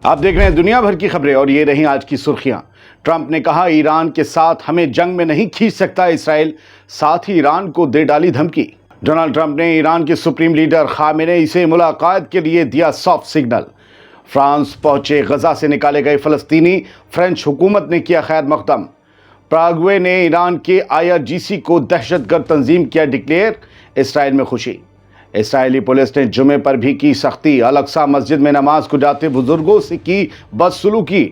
آپ دیکھ رہے ہیں دنیا بھر کی خبریں اور یہ رہی آج کی سرخیاں۔ ٹرمپ نے کہا ایران کے ساتھ ہمیں جنگ میں نہیں کھینچ سکتا اسرائیل، ساتھ ہی ایران کو دے ڈالی دھمکی۔ ڈونلڈ ٹرمپ نے ایران کے سپریم لیڈر خامنئی سے ملاقات کے لیے دیا سافٹ سگنل۔ فرانس پہنچے غزہ سے نکالے گئے فلسطینی، فرینچ حکومت نے کیا خیر مقدم۔ پراگوے نے ایران کے IRGC کو دہشت گرد تنظیم کیا ڈکلیئر، اسرائیل میں خوشی۔ اسرائیلی پولیس نے جمعے پر بھی کی سختی، الاقصی مسجد میں نماز کو جاتے بزرگوں سے کی بدسلوکی۔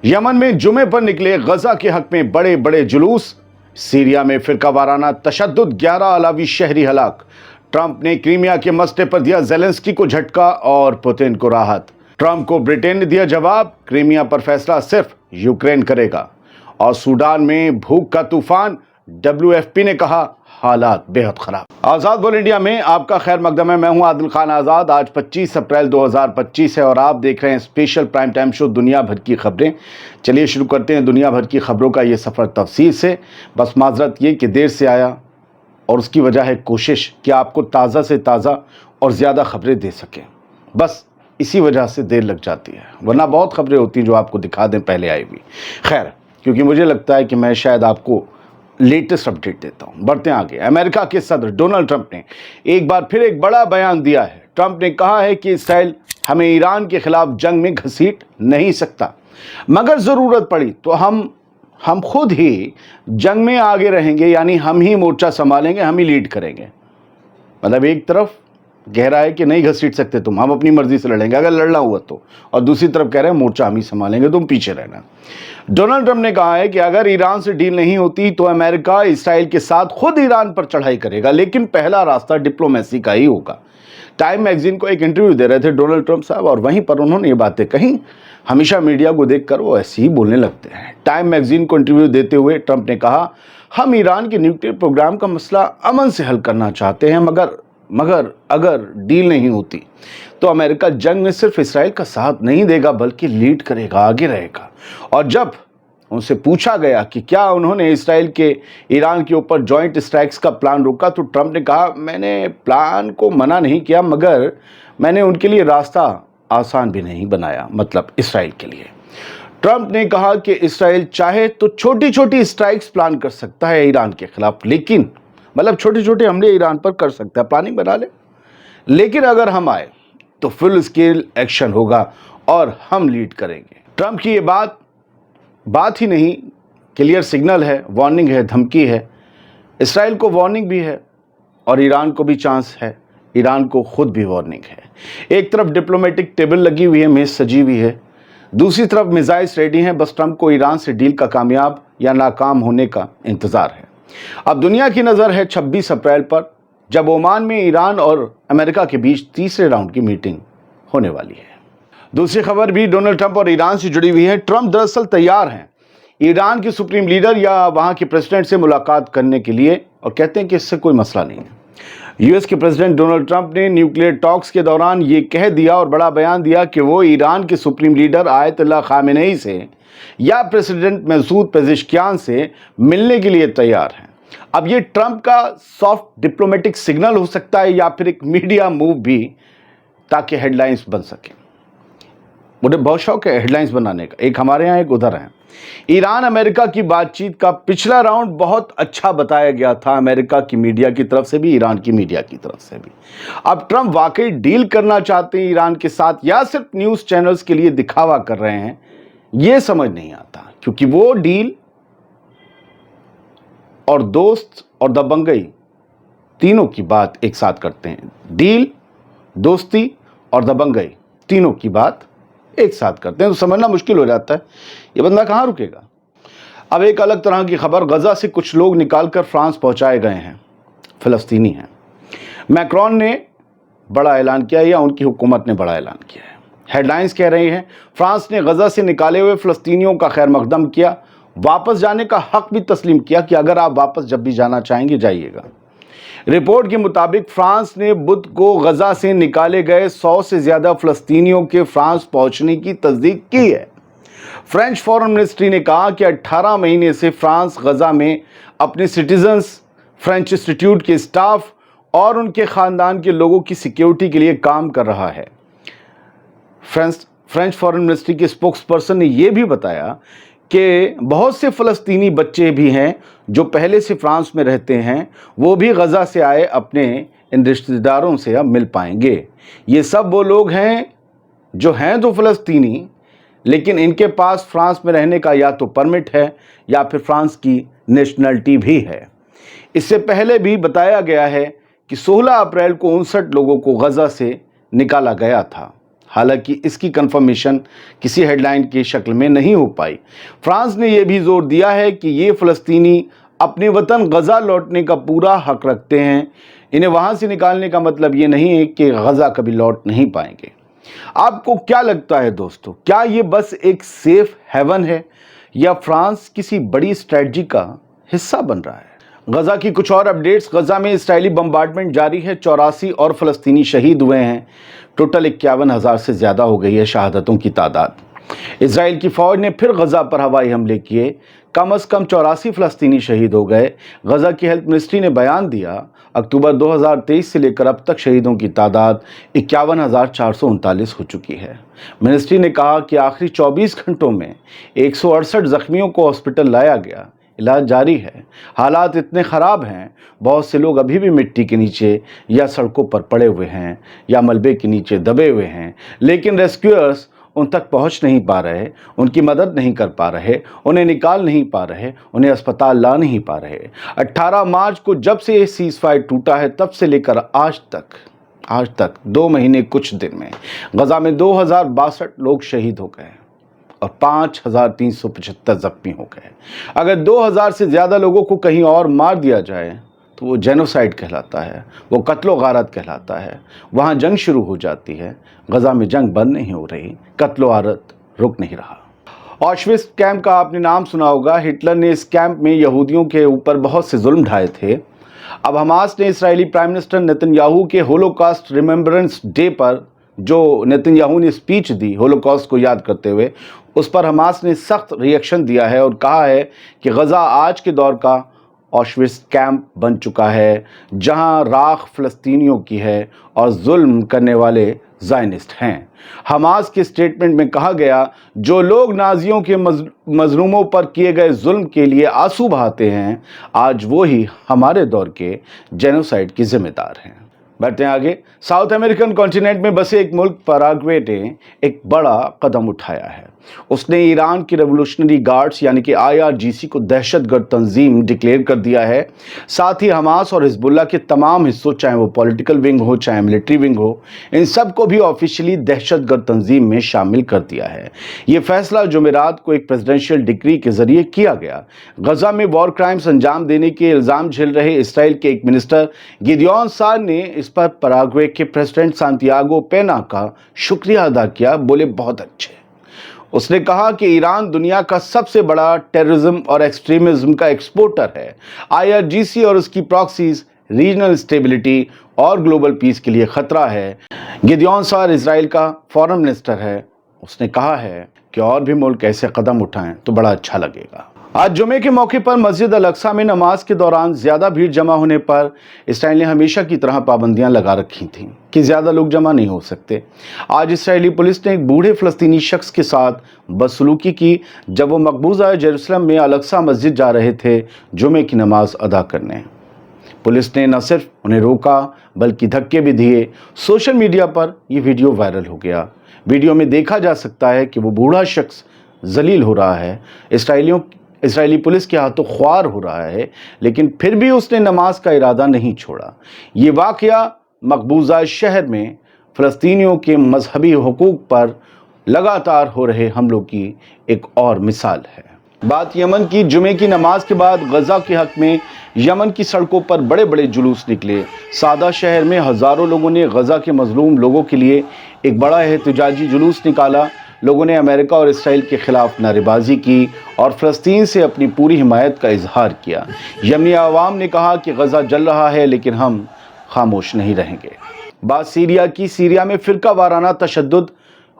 یمن میں جمعے پر نکلے غزہ کے حق میں بڑے بڑے جلوس۔ سیریا میں فرقہ وارانہ تشدد، 11 علاوی شہری ہلاک۔ ٹرمپ نے کریمیا کے مسئلے پر دیا زیلنسکی کو جھٹکا اور پوتین کو راحت۔ ٹرمپ کو برٹین نے دیا جواب، کریمیا پر فیصلہ صرف یوکرین کرے گا۔ اور سوڈان میں بھوک کا طوفان، WFP نے کہا حالات بے حد خراب۔ آزاد بول انڈیا میں آپ کا خیر مقدم ہے، میں ہوں عادل خان آزاد۔ آج 25 اپریل 2025 ہے اور آپ دیکھ رہے ہیں اسپیشل پرائم ٹائم شو دنیا بھر کی خبریں۔ چلیے شروع کرتے ہیں دنیا بھر کی خبروں کا یہ سفر تفصیل سے۔ بس معذرت یہ کہ دیر سے آیا اور اس کی وجہ ہے کوشش کہ آپ کو تازہ سے تازہ اور زیادہ خبریں دے سکیں، بس اسی وجہ سے دیر لگ جاتی ہے، ورنہ بہت خبریں ہوتی ہیں جو آپ کو دکھا دیں پہلے آئی ہوئی۔ خیر، کیونکہ مجھے لگتا ہے کہ میں شاید آپ کو لیٹسٹ اپڈیٹ دیتا ہوں۔ بڑھتے ہیں آگے۔ امریکہ کے صدر ڈونلڈ ٹرمپ نے ایک بار پھر ایک بڑا بیان دیا ہے۔ ٹرمپ نے کہا ہے کہ اسرائیل ہمیں ایران کے خلاف جنگ میں گھسیٹ نہیں سکتا، مگر ضرورت پڑی تو ہم خود ہی جنگ میں آگے رہیں گے، یعنی ہم ہی مورچہ سنبھالیں گے، ہم ہی لیڈ کریں گے۔ مطلب ایک طرف کہہ رہا ہے کہ نہیں گھسیٹ سکتے تم، ہم اپنی مرضی سے لڑیں گے اگر لڑنا ہوا تو، اور دوسری طرف کہہ رہے ہیں مورچہ ہم ہی سنبھالیں گے، تم پیچھے رہنا۔ ڈونلڈ ٹرمپ نے کہا ہے کہ اگر ایران سے ڈیل نہیں ہوتی تو امریکہ اسرائیل کے ساتھ خود ایران پر چڑھائی کرے گا، لیکن پہلا راستہ ڈپلومیسی کا ہی ہوگا۔ ٹائم میگزین کو ایک انٹرویو دے رہے تھے ڈونلڈ ٹرمپ صاحب، اور وہیں پر انہوں نے یہ باتیں کہیں۔ ہمیشہ میڈیا کو دیکھ کر وہ ایسے ہی بولنے لگتے ہیں۔ ٹائم میگزین کو انٹرویو دیتے ہوئے ٹرمپ نے کہا، ہم ایران کے نیوکلیئر پروگرام کا مسئلہ امن سے حل کرنا چاہتے ہیں، مگر اگر ڈیل نہیں ہوتی تو امریکہ جنگ میں صرف اسرائیل کا ساتھ نہیں دے گا بلکہ لیڈ کرے گا، آگے رہے گا۔ اور جب ان سے پوچھا گیا کہ کیا انہوں نے اسرائیل کے ایران کے اوپر جوائنٹ اسٹرائکس کا پلان روکا، تو ٹرمپ نے کہا، میں نے پلان کو منع نہیں کیا، مگر میں نے ان کے لیے راستہ آسان بھی نہیں بنایا، مطلب اسرائیل کے لیے۔ ٹرمپ نے کہا کہ اسرائیل چاہے تو چھوٹی چھوٹی اسٹرائکس پلان کر سکتا ہے ایران کے خلاف، لیکن مطلب چھوٹے چھوٹے حملے ایران پر کر سکتا ہے، پلاننگ بنا لے، لیکن اگر ہم آئے تو فل اسکیل ایکشن ہوگا اور ہم لیڈ کریں گے۔ ٹرمپ کی یہ بات ہی نہیں، کلیئر سگنل ہے، وارننگ ہے، دھمکی ہے۔ اسرائیل کو وارننگ بھی ہے اور ایران کو بھی چانس ہے، ایران کو خود بھی وارننگ ہے۔ ایک طرف ڈپلومیٹک ٹیبل لگی ہوئی ہے، میز سجی ہوئی ہے، دوسری طرف میزائلز ریڈی ہیں، بس ٹرمپ کو ایران سے ڈیل کا کامیاب یا ناکام ہونے کا انتظار ہے۔ اب دنیا کی نظر ہے 26 اپریل پر، جب عمان میں ایران اور امریکہ کے بیچ تیسرے راؤنڈ کی میٹنگ ہونے والی ہے۔ دوسری خبر بھی ڈونلڈ ٹرمپ اور ایران سے جڑی ہوئی ہے۔ ٹرمپ دراصل تیار ہیں ایران کے سپریم لیڈر یا وہاں کے پریزیڈنٹ سے ملاقات کرنے کے لیے، اور کہتے ہیں کہ اس سے کوئی مسئلہ نہیں ہے۔ US کے پریزیڈنٹ ڈونلڈ ٹرمپ نے نیوکلیئر ٹاکس کے دوران یہ کہہ دیا اور بڑا بیان دیا کہ وہ ایران کے سپریم لیڈر آیت اللہ خامنئی سے یا پریزیڈنٹ مسعود پزشکیان سے ملنے کے لیے تیار ہیں۔ اب یہ ٹرمپ کا سافٹ ڈپلومیٹک سگنل ہو سکتا ہے یا پھر ایک میڈیا موو بھی، تاکہ ہیڈ لائنز بن سکیں۔ مجھے بہت شوق ہے ہیڈ لائنز بنانے کا، ایک ہمارے ہاں ایک ادھر ہیں۔ ایران امریکہ کی بات چیت کا پچھلا راؤنڈ بہت اچھا بتایا گیا تھا، امریکہ کی میڈیا کی طرف سے بھی، ایران کی میڈیا کی طرف سے بھی۔ اب ٹرمپ واقعی ڈیل کرنا چاہتے ہیں ایران کے ساتھ یا صرف نیوز چینلز کے لیے دکھاوا کر رہے ہیں، یہ سمجھ نہیں آتا، کیونکہ وہ ڈیل اور دوست اور دبنگئی تینوں کی بات ایک ساتھ کرتے ہیں۔ ڈیل، دوستی اور دبنگئی تینوں کی بات ایک ساتھ کرتے ہیں، تو سمجھنا مشکل ہو جاتا ہے یہ بندہ کہاں رکے گا۔ اب ایک الگ طرح کی خبر، غزہ سے کچھ لوگ نکال کر فرانس پہنچائے گئے ہیں، فلسطینی ہیں۔ میکرون نے بڑا اعلان کیا یا ان کی حکومت نے بڑا اعلان کیا ہے۔ ہیڈ لائنز کہہ رہی ہیں، فرانس نے غزہ سے نکالے ہوئے فلسطینیوں کا خیر مقدم کیا، واپس جانے کا حق بھی تسلیم کیا کہ اگر آپ واپس جب بھی جانا چاہیں گے جائیے گا۔ رپورٹ کے مطابق فرانس نے بدھ کو غزہ سے نکالے گئے 100 سے زیادہ فلسطینیوں کے فرانس پہنچنے کی تصدیق کی ہے۔ فرینچ فارن منسٹری نے کہا کہ 18 مہینے سے فرانس غزہ میں اپنے سٹیزنز، فرینچ انسٹیٹیوٹ کے اسٹاف اور ان کے خاندان کے لوگوں کی سیکیورٹی کے لیے کام کر رہا ہے۔ फ्रेंच फॉरेन मिनिस्ट्री के स्पोक्स पर्सन ने यह भी बताया कि बहुत से फ़लस्तीनी बच्चे भी हैं जो पहले से फ्रांस में रहते हैं, वो भी गज़ा से आए अपने इन रिश्तेदारों से अब मिल पाएंगे। ये सब वो लोग हैं जो हैं तो फ़लस्तीनी, लेकिन इनके पास फ्रांस में रहने का या तो परमिट है या फिर फ्रांस की नेशनलिटी भी है। इससे पहले भी बताया गया है कि 16 अप्रैल को 59 लोगों को गज़ा से निकाला गया था। हालांकि इसकी कंफर्मेशन किसी हेडलाइन की शक्ल में नहीं हो पाई। फ्रांस ने यह भी जोर दिया है कि ये फ़लस्तीनी अपने वतन गज़ा लौटने का पूरा हक रखते हैं। इन्हें वहाँ से निकालने का मतलब ये नहीं है कि गज़ा कभी लौट नहीं पाएंगे। आपको क्या लगता है दोस्तों, क्या ये बस एक सेफ हेवन है या फ्रांस किसी बड़ी स्ट्रेटजी का हिस्सा बन रहा है? गज़ा की कुछ और अपडेट्स। गज़ा में इस्राएली बम्बार्डमेंट जारी है, 84 और फ़लस्तीनी शहीद हुए हैं। टोटल 51,000 से ज़्यादा हो गई है शहादतों की तादाद। इजराइल की फ़ौज ने फिर गज़ा पर हवाई हमले किए, कम से कम 84 फ़लस्तीनी शहीद हो गए। गज़ा की हेल्थ मिनिस्ट्री ने बयान दिया, अक्टूबर 2023 से लेकर अब तक शहीदों की तादाद 51,439 हो चुकी है। मिनिस्ट्री ने कहा कि आखिरी 24 घंटों में 168 ज़ख्मियों को हॉस्पिटल लाया गया, इलाज जारी है। हालात इतने ख़राब हैं, बहुत से लोग अभी भी मिट्टी के नीचे या सड़कों पर पड़े हुए हैं या मलबे के नीचे दबे हुए हैं, लेकिन रेस्क्यूअर्स उन तक पहुंच नहीं पा रहे, उनकी मदद नहीं कर पा रहे, उन्हें निकाल नहीं पा रहे, उन्हें अस्पताल ला नहीं पा रहे। 18 मार्च को जब से ये सीज़ फायर टूटा है, तब से लेकर आज तक 2 महीने कुछ दिन में गज़ा में 2062 लोग शहीद हो गए और 5,375 जख्मी हो गए। अगर 2,000 से ज़्यादा लोगों को कहीं और मार दिया जाए तो वो जेनोसाइड कहलाता है, वो कत्लो गारत कहलाता है। वहाँ जंग शुरू हो जाती है। गज़ा में जंग बंद नहीं हो रही, कत्लो गारत रुक नहीं रहा। ऑशविट्ज़ कैंप का आपने नाम सुना होगा। हिटलर ने इस कैंप में यहूदियों के ऊपर बहुत से जुल्म ढाए थे। अब हमास ने इस्राएली प्राइम मिनिस्टर नेतन्याहू के होलोकॉस्ट रिमेम्बरेंस डे पर जो नेतन्याहू ने स्पीच दी होलोकॉस्ट को याद करते हुए, उस पर हमास ने सख्त रिएक्शन दिया है और कहा है कि गज़ा आज के दौर का ऑशविट्ज़ कैंप बन चुका है, जहां राख फ़लस्तीनियों की है और जुल्म करने वाले ज़ायनिस्ट हैं। हमास के स्टेटमेंट में कहा गया, जो लोग नाजियों के मजलूमों पर किए गए जुल्म के लिए आंसू बहाते हैं, आज वो ही हमारे दौर के जेनोसाइड की जिम्मेदार हैं। बढ़ते हैं आगे। साउथ अमेरिकन कॉन्टिनेंट में बसे एक मुल्क पैराग्वे ने एक बड़ा कदम उठाया है। उसने ईरान की रेवोल्यूशनरी गार्ड्स यानी कि IRGC को दहशतगर्द तंजीम डिक्लेयर कर दिया है। साथ ही हमास और हिजबुल्लाह के तमाम हिस्सों, चाहे वो पॉलिटिकल विंग हो चाहे मिलिट्री विंग हो, इन सब को भी ऑफिशियली दहशतगर्द तंजीम में शामिल कर दिया है। ये फैसला जुमेरात को एक प्रेसिडेंशियल डिक्री के जरिए किया गया। गज़ा में वॉर क्राइम्स अंजाम देने के इल्ज़ाम झेल रहे इसराइल के एक मिनिस्टर गिदियोन सार ने इस पर पैराग्वे के प्रेसिडेंट सांतियागो पेना का शुक्रिया अदा किया। बोले, बहुत अच्छे। उसने कहा कि ईरान दुनिया का सबसे बड़ा टेररिज्म और एक्सट्रीमिज्म का एक्सपोर्टर है। IRGC और उसकी प्रॉक्सीज रीजनल स्टेबिलिटी और ग्लोबल पीस के लिए खतरा है। गिदियोन सार इजराइल का फॉरेन मिनिस्टर है। उसने कहा है कि और भी मुल्क ऐसे कदम उठाएं तो बड़ा अच्छा लगेगा। आज जुमे के मौके पर मस्जिद अल अक्सा में नमाज के दौरान ज़्यादा भीड़ जमा होने पर इसराइल ने हमेशा की तरह पाबंदियां लगा रखी थीं कि ज़्यादा लोग जमा नहीं हो सकते। आज इसराइली पुलिस ने एक बूढ़े फ़लस्तीनी शख्स के साथ बदसलूकी की जब वो मकबूजा जेरूसलम में अल अक्सा मस्जिद जा रहे थे जुमे की नमाज अदा करने। पुलिस ने न सिर्फ उन्हें रोका बल्कि धक्के भी दिए। सोशल मीडिया पर यह वीडियो वायरल हो गया। वीडियो में देखा जा सकता है कि वो बूढ़ा शख्स जलील हो रहा है, इस्राएली पुलिस के हाथों ख्वार हो रहा है, लेकिन फिर भी उसने नमाज का इरादा नहीं छोड़ा। ये वाक़या मकबूजा शहर में फ़लस्तीनियों के मजहबी हुकूक पर लगातार हो रहे हमलों की एक और मिसाल है। बात यमन की। जुमे की नमाज के बाद गज़ा के हक़ में यमन की सड़कों पर बड़े बड़े जुलूस निकले। सादा शहर में हज़ारों लोगों ने गज़ा के मजलूम लोगों के लिए एक बड़ा एहतजाजी जुलूस निकाला। लोगों ने अमेरिका और इसराइल के ख़िलाफ़ नारेबाजी की और फ़लस्तीन से अपनी पूरी हिमायत का इजहार किया। यमनी अवाम ने कहा कि गज़ा जल रहा है लेकिन हम खामोश नहीं रहेंगे। बात सीरिया की। सीरिया में फ़िरका वाराना तशद्दुद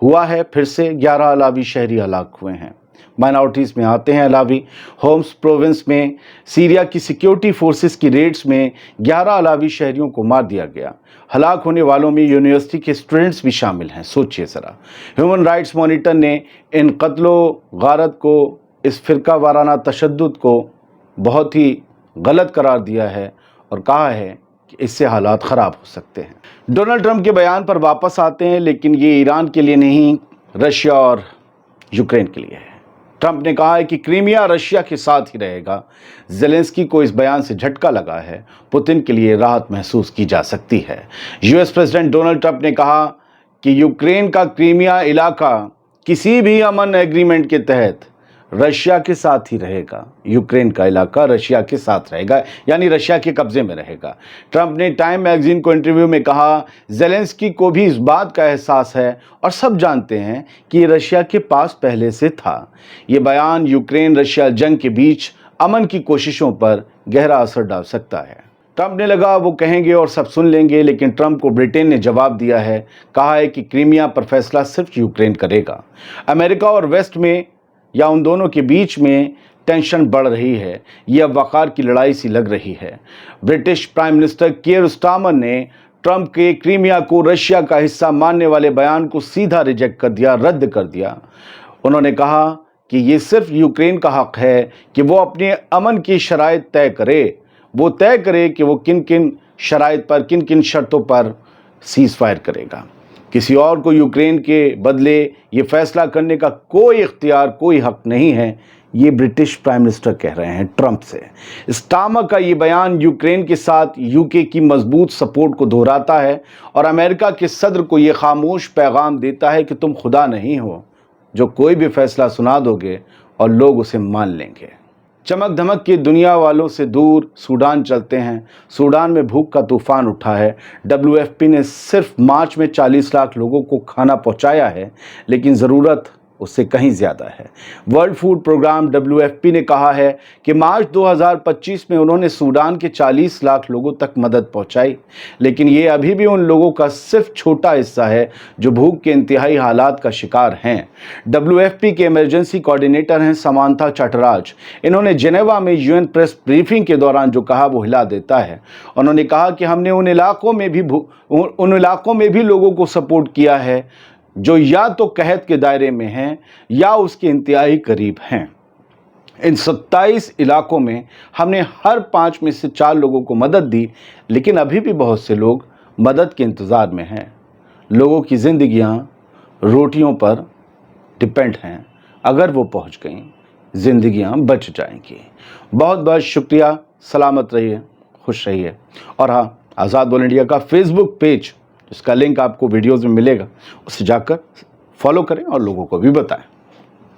हुआ है। फिर से 11 अलावी शहरी हलाक हुए हैं। माइनॉरिटीज़ में आते हैं अलावी। होम्स प्रोविंस में सीरिया की सिक्योरिटी फोर्सेस की रेड्स में 11 अलावी शहरियों को मार दिया गया। हलाक होने वालों में यूनिवर्सिटी के स्टूडेंट्स भी शामिल हैं। सोचिए ज़रा। ह्यूमन राइट्स मॉनिटर ने इन कत्लो गारत को, इस फ़िरका वाराना तशद्दुद को बहुत ही गलत करार दिया है और कहा है कि इससे हालात ख़राब हो सकते हैं। डोनाल्ड ट्रंप के बयान पर वापस आते हैं, लेकिन ये ईरान के लिए नहीं, रशिया और यूक्रेन के लिए है। ट्रंप ने कहा है कि क्रीमिया रशिया के साथ ही रहेगा। ज़ेलेंस्की को इस बयान से झटका लगा है। पुतिन के लिए राहत महसूस की जा सकती है। यूएस प्रेसिडेंट डोनाल्ड ट्रंप ने कहा कि यूक्रेन का क्रीमिया इलाका किसी भी अमन एग्रीमेंट के तहत रशिया के साथ ही रहेगा। यूक्रेन का इलाका रशिया के साथ रहेगा, यानी रशिया के कब्जे में रहेगा। ट्रंप ने टाइम मैगजीन को इंटरव्यू में कहा, ज़ेलेंस्की को भी इस बात का एहसास है और सब जानते हैं कि ये रशिया के पास पहले से था। ये बयान यूक्रेन रशिया जंग के बीच अमन की कोशिशों पर गहरा असर डाल सकता है। ट्रंप ने लगा वो कहेंगे और सब सुन लेंगे, लेकिन ट्रंप को ब्रिटेन ने जवाब दिया है। कहा है कि क्रीमिया पर फैसला सिर्फ यूक्रेन करेगा। अमेरिका और वेस्ट में या उन दोनों के बीच में टेंशन बढ़ रही है। ये अब वक़ार की लड़ाई सी लग रही है। ब्रिटिश प्राइम मिनिस्टर कीयर स्टारमर ने ट्रंप के क्रीमिया को रशिया का हिस्सा मानने वाले बयान को सीधा रिजेक्ट कर दिया, रद्द कर दिया। उन्होंने कहा कि ये सिर्फ यूक्रेन का हक़ है कि वो अपने अमन की शराइत तय करे। वो तय करे कि वो किन किन शराइत पर, किन किन शर्तों पर सीज़ फायर करेगा। किसी और को यूक्रेन के बदले ये फैसला करने का कोई इख्तियार, कोई हक नहीं है। ये ब्रिटिश प्राइम मिनिस्टर कह रहे हैं ट्रंप से। स्टारमर का ये बयान यूक्रेन के साथ यूके की मजबूत सपोर्ट को दोहराता है और अमेरिका के सदर को ये खामोश पैगाम देता है कि तुम खुदा नहीं हो जो कोई भी फैसला सुना दोगे और लोग उसे मान लेंगे। चमक धमक की दुनिया वालों से दूर सूडान चलते हैं। सूडान में भूख का तूफान उठा है। WFP ने सिर्फ मार्च में 40 लाख लोगों को खाना पहुंचाया है, लेकिन ज़रूरत उससे कहीं ज़्यादा है। वर्ल्ड फूड प्रोग्राम WFP ने कहा है कि मार्च 2025 में उन्होंने सूडान के 40 लाख लोगों तक मदद पहुंचाई, लेकिन ये अभी भी उन लोगों का सिर्फ छोटा हिस्सा है जो भूख के इंतहाई हालात का शिकार हैं। WFP के इमरजेंसी कोऑर्डिनेटर हैं समांथा चटराज। इन्होंने जेनेवा में UN प्रेस ब्रीफिंग के दौरान जो कहा वो हिला देता है। उन्होंने कहा कि हमने उन इलाकों में भी लोगों को सपोर्ट किया है जो या तो कहत के दायरे में हैं या उसके इंतहाई करीब हैं। इन 27 इलाकों में हमने हर 5 में से 4 लोगों को मदद दी, लेकिन अभी भी बहुत से लोग मदद के इंतज़ार में हैं। लोगों की ज़िंदगियां रोटियों पर डिपेंड हैं। अगर वो पहुंच गईं, ज़िंदगियां बच जाएंगी। बहुत बहुत शुक्रिया। सलामत रहिए, खुश रहिए। और हाँ, आज़ाद बोल इंडिया का फेसबुक पेज, इसका लिंक आपको वीडियोज़ में मिलेगा, उसे जाकर फॉलो करें और लोगों को भी बताएं।